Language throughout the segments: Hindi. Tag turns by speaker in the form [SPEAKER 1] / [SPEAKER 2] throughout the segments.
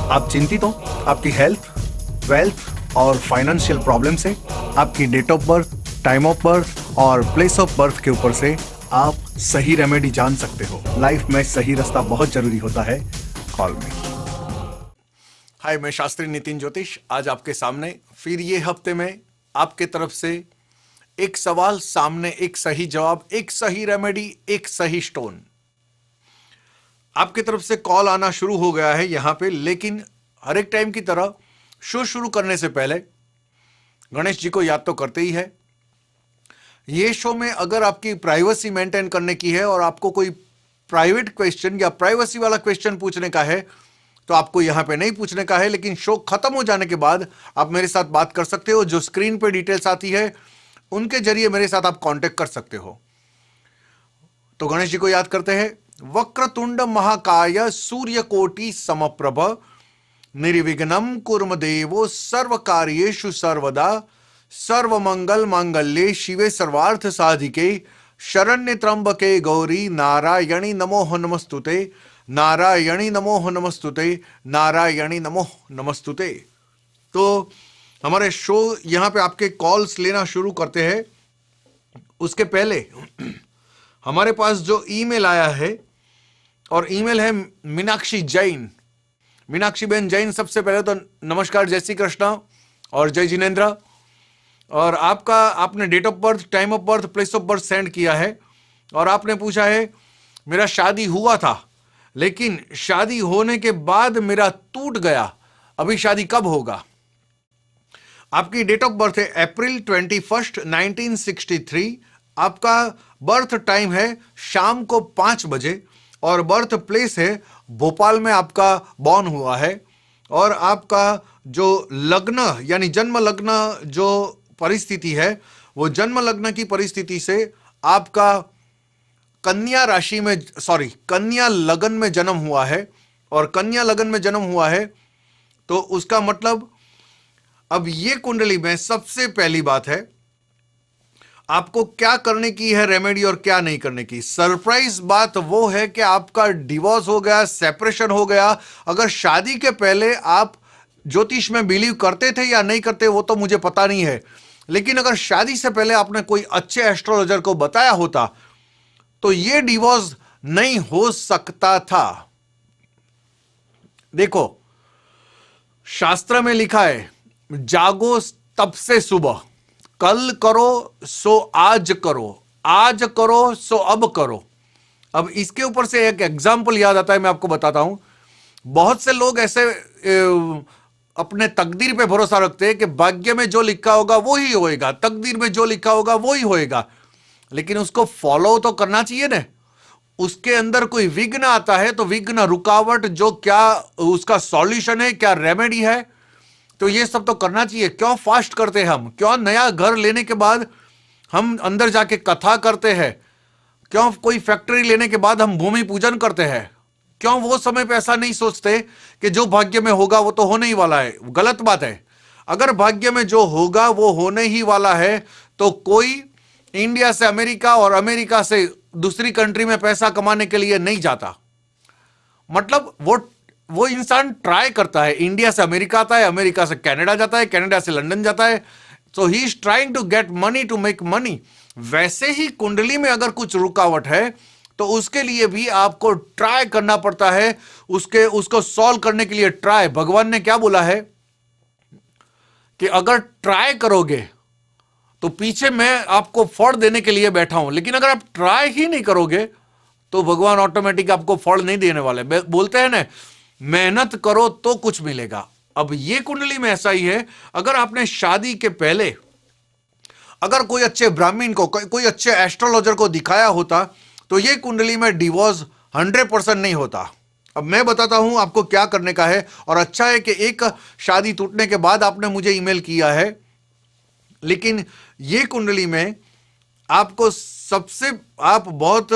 [SPEAKER 1] आप चिंतित हो आपकी हेल्थ, वेल्थ और फाइनेंशियल प्रॉब्लम से? आपकी date of birth, time of birth और प्लेस ऑफ बर्थ के ऊपर से आप सही रेमेडी जान सकते हो। लाइफ में सही रास्ता बहुत जरूरी होता है। कॉल मी। हाय, मैं शास्त्री नितिन ज्योतिष आज आपके सामने फिर ये हफ्ते में आपके तरफ से एक सवाल सामने, एक सही जवाब, एक सही रेमेडी, एक सही स्टोन। आपके तरफ से कॉल आना शुरू हो गया है यहां पे, लेकिन हर एक टाइम की तरह शो शुरू करने से पहले गणेश जी को याद तो करते ही है। ये शो में अगर आपकी प्राइवेसी मेंटेन करने की है और आपको कोई प्राइवेट क्वेश्चन या प्राइवेसी वाला क्वेश्चन पूछने का है तो आपको यहां पे नहीं पूछने का है, लेकिन शो खत्म हो जाने के बाद आप मेरे साथ बात कर सकते हो। जो स्क्रीन पे डिटेल्स आती है उनके जरिए मेरे साथ आप कांटेक्ट कर सकते हो। तो गणेश जी को याद करते हैं। वक्रतुंड महाकाय सूर्यकोटि समप्रभ निर्विघ्नं कुर्म देवो सर्वकार्येषु सर्वदा सर्वमंगल मांगल्ये शिवे सर्वार्थ साधिके शरण्य त्र्यंबके गौरी नारायणी नमोह नमस्तुते नारायणी नमोह नमस्तुते नारायणी नमोह नमस्तुते। तो हमारे शो यहां पे आपके कॉल्स लेना शुरू करते हैं। उसके पहले हमारे पास जो ईमेल आया है, और ईमेल है मीनाक्षी जैन। मीनाक्षी बहन जैन, सबसे पहले तो नमस्कार, जय श्री कृष्णा और जय जिनेन्द्र। और आपने date of birth, time of birth, place of birth send किया है और आपने पूछा है मेरा शादी हुआ था लेकिन शादी होने के बाद मेरा टूट गया, अभी शादी कब होगा? आपकी डेट ऑफ बर्थ है अप्रैल 21, 1963। आपका बर्थ टाइम है शाम को 5 बजे और बर्थ प्लेस है भोपाल में आपका बॉर्न हुआ है। और आपका जो लग्न यानी जन्म लग्न जो परिस्थिति है वो जन्म लग्न की परिस्थिति से आपका कन्या राशि में, कन्या लगन में जन्म हुआ है। और कन्या लगन में जन्म हुआ है तो उसका मतलब अब ये कुंडली में सबसे पहली बात है आपको क्या करने की है रेमेडी और क्या नहीं करने की। सरप्राइज बात वो है कि आपका डिवोर्स हो गया, सेपरेशन हो गया। अगर शादी के पहले आप ज्योतिष में बिलीव करते थे या नहीं करते वो तो मुझे पता नहीं है, लेकिन अगर शादी से पहले आपने कोई अच्छे एस्ट्रोलॉजर को बताया होता तो ये डिवोर्स नहीं हो सकता था। देखो, शास्त्र में लिखा है जागो तब से सुबह, कल करो सो आज करो, आज करो सो अब करो। अब इसके ऊपर से एक एग्जाम्पल याद आता है, मैं आपको बताता हूं। बहुत से लोग ऐसे अपने तकदीर पे भरोसा रखते हैं कि भाग्य में जो लिखा होगा वो ही होएगा, तकदीर में जो लिखा होगा वो ही होएगा, लेकिन उसको फॉलो तो करना चाहिए ना। उसके अंदर कोई विघ्न आता है तो विघ्न, रुकावट, जो क्या उसका सॉल्यूशन है, क्या रेमेडी है, तो ये सब तो करना चाहिए। क्यों फास्ट करते हैं हम? क्यों नया घर लेने के बाद हम अंदर जाके कथा करते हैं? क्यों कोई फैक्ट्री लेने के बाद हम भूमि पूजन करते हैं? क्यों वो समय पे ऐसा नहीं सोचते कि जो भाग्य में होगा वो तो होने ही वाला है? गलत बात है। अगर भाग्य में जो होगा वो होने ही वाला है तो कोई इंडिया से अमेरिका और अमेरिका से दूसरी कंट्री में पैसा कमाने के लिए नहीं जाता। मतलब वो इंसान ट्राई करता है। इंडिया से अमेरिका आता है, अमेरिका से कनाडा जाता है, कनाडा से लंदन जाता है। So he is trying to get money to make money. वैसे ही कुंडली में अगर कुछ रुकावट है तो उसके लिए भी आपको ट्राई करना पड़ता है, उसको सॉल्व करने के लिए ट्राई। भगवान ने क्या बोला है कि अगर ट्राई करोगे तो पीछे मैं आपको फल देने के लिए बैठा हूं, लेकिन अगर आप ट्राई ही नहीं करोगे तो भगवान ऑटोमेटिक आपको फल नहीं देने वाले। बोलते हैं ना, मेहनत करो तो कुछ मिलेगा। अब ये कुंडली में ऐसा ही है। अगर आपने शादी के पहले अगर कोई अच्छे ब्राह्मण को, कोई अच्छे एस्ट्रोलॉजर को दिखाया होता तो ये कुंडली में डिवोर्स 100% नहीं होता। अब मैं बताता हूं आपको क्या करने का है। और अच्छा है कि एक शादी टूटने के बाद आपने मुझे ईमेल किया है, लेकिन ये कुंडली में आपको आप बहुत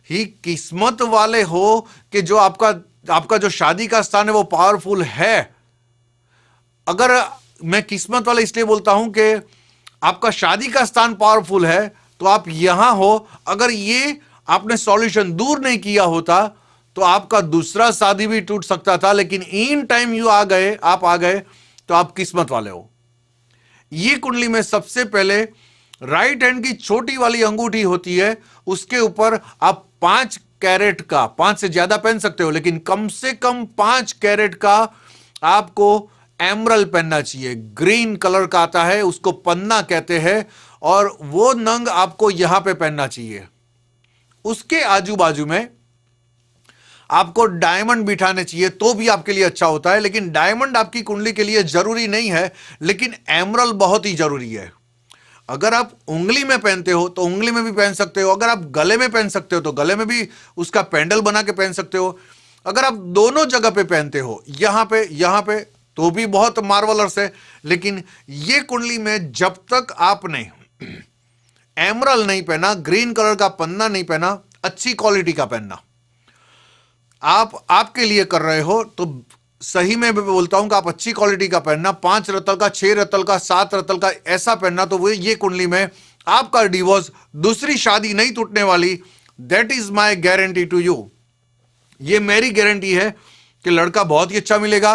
[SPEAKER 1] ही किस्मत वाले हो कि जो आपका जो शादी का स्थान है वो पावरफुल है। अगर मैं किस्मत वाला इसलिए बोलता हूं कि आपका शादी का स्थान पावरफुल है तो आप यहां हो। अगर ये आपने सॉल्यूशन दूर नहीं किया होता
[SPEAKER 2] तो आपका दूसरा शादी भी टूट सकता था, लेकिन इन टाइम आप आ गए, तो आप किस्मत वाले हो। ये कुंडली में सबसे पहले राइट हैंड की छोटी वाली अंगूठी होती है, उसके ऊपर आप 5 कैरेट का, 5 से ज्यादा पहन सकते हो, लेकिन कम से कम 5 कैरेट का आपको एमरल पहनना चाहिए। ग्रीन कलर का आता है, उसको पन्ना कहते हैं, और वो नंग आपको यहां पे पहनना चाहिए। उसके आजू बाजू में आपको डायमंड बिठाने चाहिए, तो भी आपके लिए अच्छा होता है, लेकिन डायमंड आपकी कुंडली के लिए जरूरी नहीं है, लेकिन एमरल बहुत ही जरूरी है। अगर आप उंगली में पहनते हो तो उंगली में भी पहन सकते हो, अगर आप गले में पहन सकते हो तो गले में भी उसका पेंडल बना के पहन सकते हो, अगर आप दोनों जगह पे पहनते हो, यहां पे, तो भी बहुत मार्वलस है। लेकिन ये कुंडली में जब तक आपने एमरल नहीं पहना, ग्रीन कलर का पन्ना नहीं पहना, अच्छी क्वालिटी का पहनना, आप आपके लिए कर रहे हो तो सही में बोलता हूं कि आप अच्छी क्वालिटी का पहनना, 5 रत्तल का, 6 रत्तल का, 7 रत्तल का ऐसा पहनना, तो वो ये कुंडली में आपका डिवोर्स, दूसरी शादी नहीं टूटने वाली। That is my guarantee to you. ये मेरी गारंटी है कि लड़का बहुत ही अच्छा मिलेगा।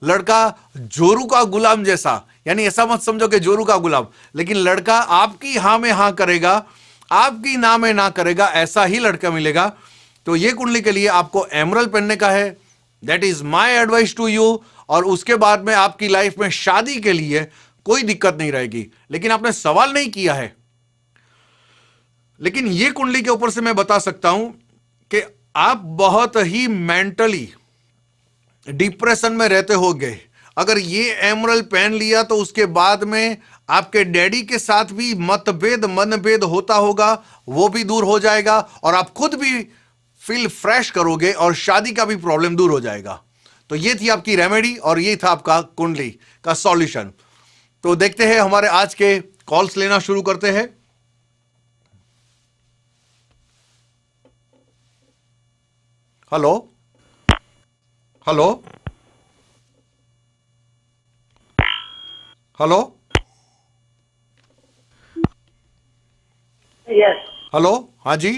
[SPEAKER 2] लड़का जोरू का गुलाम जैसा, यानी ऐसा मत समझो कि जोरू का गुलाम, लेकिन लड़का आपकी हां में हां करेगा, आपकी ना में ना करेगा, ऐसा ही लड़का मिलेगा। तो ये कुंडली के लिए आपको एमरल पहनने का है। That is my advice to you. और उसके बाद में आपकी लाइफ में शादी के लिए कोई दिक्कत नहीं रहेगी। लेकिन आपने सवाल नहीं किया है, लेकिन ये कुंडली के ऊपर से मैं बता सकता हूं कि आप बहुत ही मेंटली डिप्रेशन में रहते होगे। अगर ये एमरल पहन लिया तो उसके बाद में आपके डैडी के साथ भी मतभेद, मनभेद होता होगा, वो भी दूर हो जाएगा, और आप खुद भी फील फ्रेश करोगे, और शादी का भी प्रॉब्लम दूर हो जाएगा। तो ये थी आपकी रेमेडी, और ये था आपका कुंडली का सॉल्यूशन। तो देखते हैं, हमारे आज के कॉल्स लेना शुरू करते हैं। Hello hello hello
[SPEAKER 3] Yes,
[SPEAKER 2] hello, हाँ जी,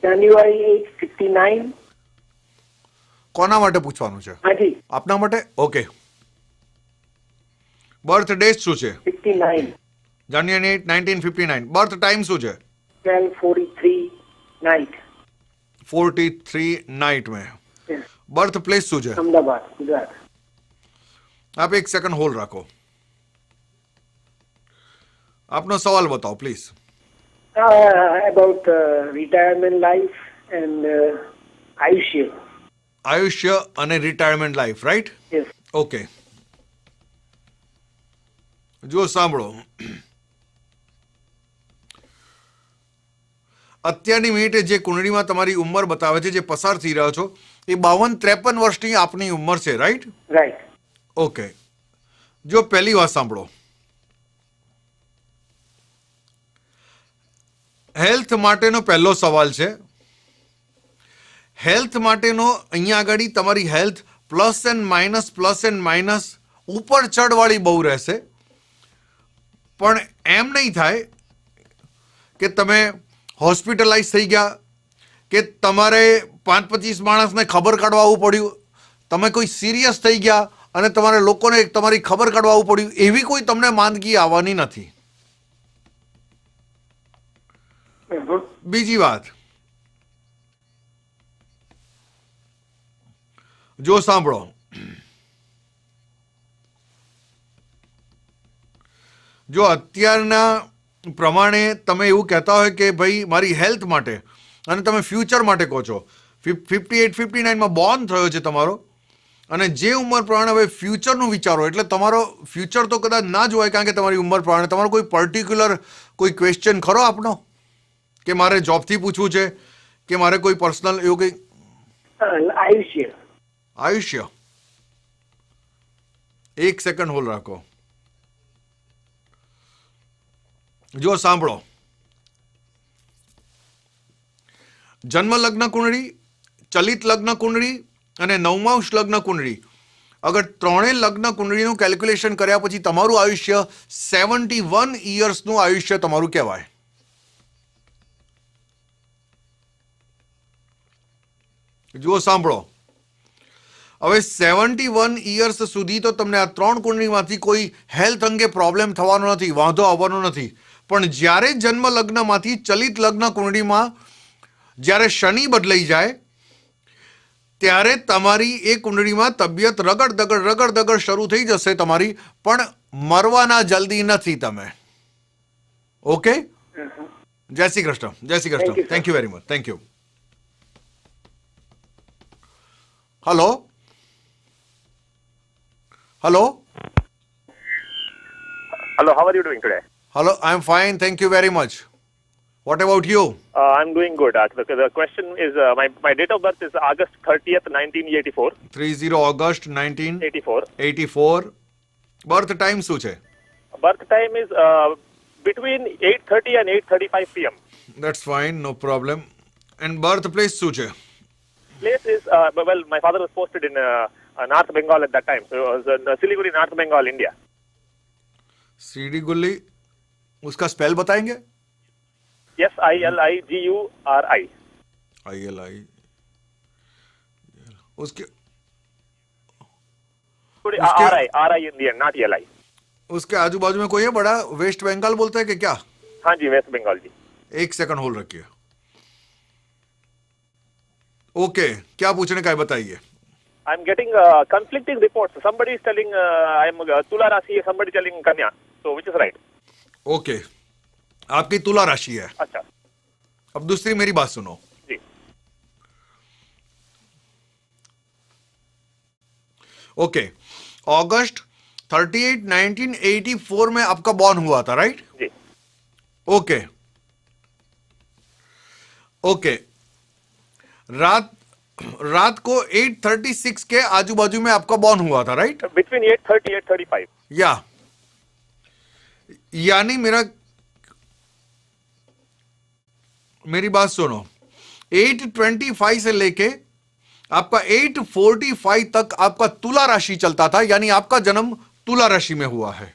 [SPEAKER 3] January 859.
[SPEAKER 2] કોના માટે પૂછવાનું છે?
[SPEAKER 3] હાજી,
[SPEAKER 2] આપના માટે? ઓકે. બર્થ ડેટ શું છે?
[SPEAKER 3] 59,
[SPEAKER 2] જાન્યુઆરી 8, 1959. બર્થ ટાઈમ શું છે?
[SPEAKER 3] 12:43 night.
[SPEAKER 2] 43 नाइट में.
[SPEAKER 3] Yes,
[SPEAKER 2] બર્થ પ્લેસ શું છે?
[SPEAKER 3] Ahmedabad, Gujarat.
[SPEAKER 2] आप 1 સેકન્ડ હોલ્ડ રાખો. આપનો સવાલ બતાવો please.
[SPEAKER 3] About retirement life and Ayushya.
[SPEAKER 2] આયુષ્ય અને retirement life, right?
[SPEAKER 3] Yes.
[SPEAKER 2] Okay. જો સાંભળો, અત્યારની મિનિટે જે કુંડળીમાં તમારી ઉંમર બતાવે છે, જે પસાર થઈ રહ્યો છો, એ 52-53 વર્ષની આપની ઉંમર છે, રાઈટ?
[SPEAKER 3] Right.
[SPEAKER 2] ઓકે. જો પહેલી વાત સાંભળો, હેલ્થ માટેનો પહેલો સવાલ છે. હેલ્થ માટેનો અહીંયા આગળ તમારી હેલ્થ પ્લસ એન્ડ માઇનસ ઉપર ચડવાળી બહુ રહેશે. પણ એમ નહીં થાય કે તમે હોસ્પિટલાઇઝ થઈ ગયા, કે તમારે 5-25 માણસને ખબર કાઢવા આવવું પડ્યું, તમે કોઈ સિરિયસ થઈ ગયા અને તમારે લોકોને તમારી ખબર કાઢવા આવવું પડ્યું, એવી કોઈ તમને માંદગી આવવાની નથી. બીજી વાત, જો સાંભળો, જો અત્યારના પ્રમાણે તમે એવું કહેતા હોય કે ભાઈ મારી હેલ્થ માટે, અને તમે ફ્યુચર માટે કહો છો, 58-59માં બોર્ન થયો છે તમારો, અને જે ઉંમર પ્રમાણે હવે ફ્યુચરનું વિચારો, એટલે તમારો ફ્યુચર તો કદાચ ના જ હોય, કારણ કે તમારી ઉંમર પ્રમાણે તમારો કોઈ પર્ટિક્યુલર કોઈ ક્વેશ્ચન ખરો આપનો, કે મારે જોબથી પૂછવું છે, કે મારે કોઈ પર્સનલ એવું કંઈ?
[SPEAKER 3] Ayushya.
[SPEAKER 2] આયુષ્ય. 1 સેકન્ડ હોલ્ડ રાખો. જો સાંભળો, જન્મ લગ્ન કુંડળી, ચલિત લગ્ન કુંડળી અને નવમાંશ લગ્ન કુંડળી, અગર ત્રણેય લગ્ન કુંડળીનું કેલ્ક્યુલેશન કર્યા પછી તમારું આયુષ્ય 71 યર્સનું આયુષ્ય તમારું કહેવાય. જુઓ સાંભળો, હવે 71 યર્સ સુધી તો તમને આ 3 કુંડળીમાંથી કોઈ હેલ્થ અંગે પ્રોબ્લેમ થવાનો નથી, વાંધો આવવાનો નથી. પણ જ્યારે જન્મ લગ્નમાંથી ચલિત લગ્ન કુંડળીમાં જ્યારે શનિ બદલાઈ જાય ત્યારે તમારી એ કુંડળીમાં તબિયત રગડ શરૂ થઈ જશે તમારી, પણ મરવાના જલ્દી નથી તમે. ઓકે, જય શ્રી કૃષ્ણ. જય Shri
[SPEAKER 3] Thank you,
[SPEAKER 2] Krishna.
[SPEAKER 3] sir.
[SPEAKER 2] Thank you very much. Thank you. Hello hello
[SPEAKER 4] Hello, how are you doing today?
[SPEAKER 2] Hello, I am fine, thank you very much. What about you?
[SPEAKER 4] I'm doing good. The question is, my date of birth is August 30th, 1984.
[SPEAKER 2] 30 August
[SPEAKER 4] 84.
[SPEAKER 2] 1984. Birth time શું છે?
[SPEAKER 4] Birth time is between 8:30 and 8:35 p.m.
[SPEAKER 2] That's fine, no problem. And birth place શું છે?
[SPEAKER 4] Place is, well, my father was posted in North Bengal at that time. So it was Siliguri, North Bengal, India.
[SPEAKER 2] CD गुल्ली, उसका स्पेल बताएंगे?
[SPEAKER 4] SILIGURI.
[SPEAKER 2] ILI. उसके
[SPEAKER 4] RI in the end, not LI.
[SPEAKER 2] उसके आजू बाजू में कोई है बड़ा? वेस्ट बंगाल बोलते हैं कि क्या?
[SPEAKER 4] हाँ जी, वेस्ट बंगाल जी.
[SPEAKER 2] एक सेकंड होल्ड रखिए. ओके, क्या पूछने का है बताइए.
[SPEAKER 4] I'm getting conflicting reports. Somebody is telling I'm Tula Rashi, somebody telling Kanya. So which is right?
[SPEAKER 2] Okay, आपकी तुला राशि है.
[SPEAKER 4] अच्छा
[SPEAKER 2] अब दूसरी मेरी बात सुनो.
[SPEAKER 4] जी.
[SPEAKER 2] ओके, अगस्त 38 1984 में आपका बॉर्न हुआ था, राइट?
[SPEAKER 4] जी.
[SPEAKER 2] ओके ओके, रात को 8:36 के आजू बाजू में आपका बॉर्न हुआ था, राइट?
[SPEAKER 4] Between 8:30 8:35.
[SPEAKER 2] या यानी मेरी बात सुनो, 8:25 से लेके आपका 8:45 तक आपका तुला राशि चलता था, यानी आपका जन्म तुला राशि में हुआ है.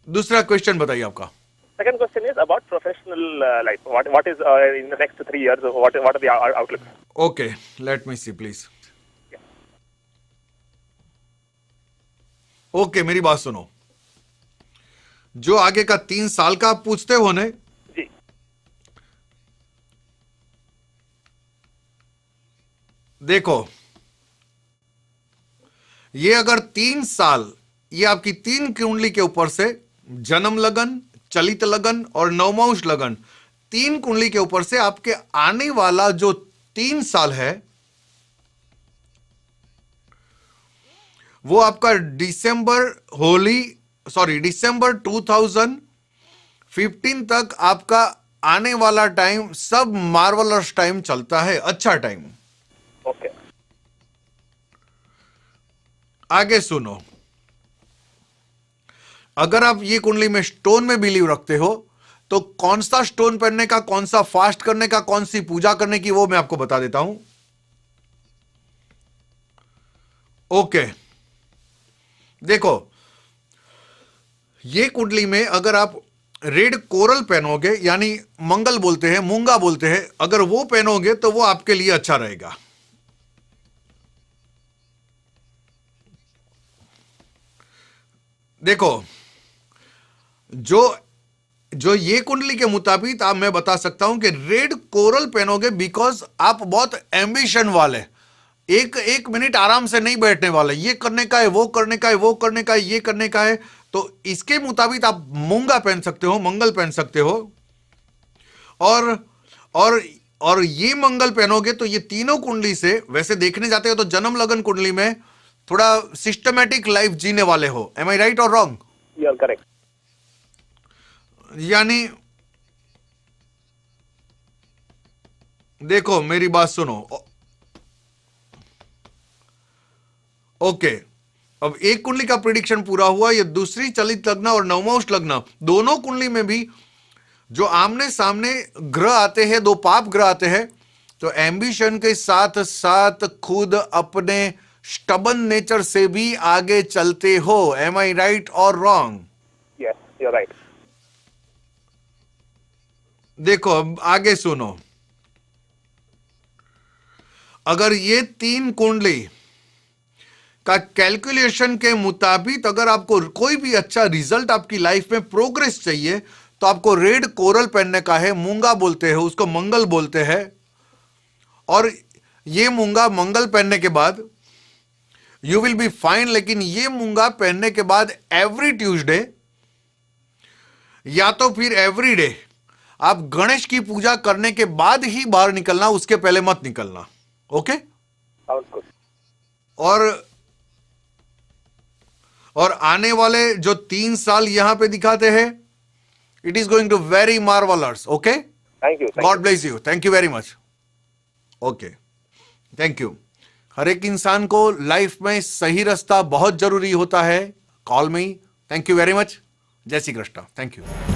[SPEAKER 2] दूसरा क्वेश्चन बताइए आपका.
[SPEAKER 4] Second question is about professional life. What is in the next 3 years? What are the outlooks?
[SPEAKER 2] Okay, let me see please. Okay, मेरी बात सुनो, जो आगे का 3 साल का आप पूछते हो ने,
[SPEAKER 4] जी.
[SPEAKER 2] देखो ये अगर 3 साल ये आपकी 3 कुंडली के ऊपर से जन्म लगन, चलित लगन और नवमांश लगन, 3 कुंडली के ऊपर से आपके आने वाला जो 3 साल है वो आपका डिसंबर 2015 तक आपका आने वाला टाइम सब मार्वलस टाइम चलता है, अच्छा टाइम.
[SPEAKER 4] Okay.
[SPEAKER 2] आगे सुनो, अगर आप ये कुंडली में स्टोन में बिलीव रखते हो तो कौन सा स्टोन पहनने का, कौन सा फास्ट करने का, कौन सी पूजा करने की, वो मैं आपको बता देता हूं. ओके, देखो ये कुंडली में अगर आप रेड कोरल पहनोगे, यानी मंगल बोलते हैं, मूंगा बोलते हैं, अगर वो पहनोगे तो वो आपके लिए अच्छा रहेगा. देखो जो ये कुंडली के मुताबिक आप मैं बता सकता हूं कि रेड कोरल पहनोगे बिकॉज आप बहुत एम्बिशन वाले, एक मिनट आराम से नहीं बैठने वाले, ये करने का है, वो करने का है, वो करने का है, ये करने का है. तो इसके मुताबिक आप मूंगा पहन सकते हो, मंगल पहन सकते हो. और ये मंगल पहनोगे तो ये तीनों कुंडली से वैसे देखने जाते हो तो जन्म लगन कुंडली में थोड़ा सिस्टमैटिक लाइफ जीने वाले हो. एम आई राइट और रॉन्ग?
[SPEAKER 4] You are correct.
[SPEAKER 2] यानी देखो मेरी बात सुनो. ओके, अब एक कुंडली का प्रिडिक्शन पूरा हुआ. ये दूसरी चलित लग्न और नवमांश लग्न, दोनों कुंडली में भी जो आमने सामने ग्रह आते हैं, 2 पाप ग्रह आते हैं, तो एम्बिशन के साथ साथ खुद अपने स्टबन नेचर से भी आगे चलते हो. एम आई राइट और रॉन्ग?
[SPEAKER 4] Yes, you're right.
[SPEAKER 2] देखो अब आगे सुनो, अगर ये 3 कुंडली का कैलकुलेशन के मुताबिक अगर आपको कोई भी अच्छा रिजल्ट आपकी लाइफ में प्रोग्रेस चाहिए तो आपको रेड कोरल पहनने का है। मूंगा बोलते हैं उसको, मंगल बोलते हैं। और ये मूंगा मंगल पहनने के बाद यू विल बी फाइन। लेकिन ये मूंगा पहनने के बाद एवरी ट्यूसडे या तो फिर एवरी डे आप गणेश की पूजा करने के बाद ही बाहर निकलना, उसके पहले मत निकलना। ओके?
[SPEAKER 4] Sounds good.
[SPEAKER 2] और आने वाले जो 3 साल यहां पे दिखाते हैं, it is going to very marvellous. Okay?
[SPEAKER 4] Thank you.
[SPEAKER 2] God bless you. Thank you very much. Okay, thank you. हर एक इंसान को लाइफ में सही रास्ता बहुत जरूरी होता है। Call me. Thank you very much. जय श्री कृष्ण। Thank you.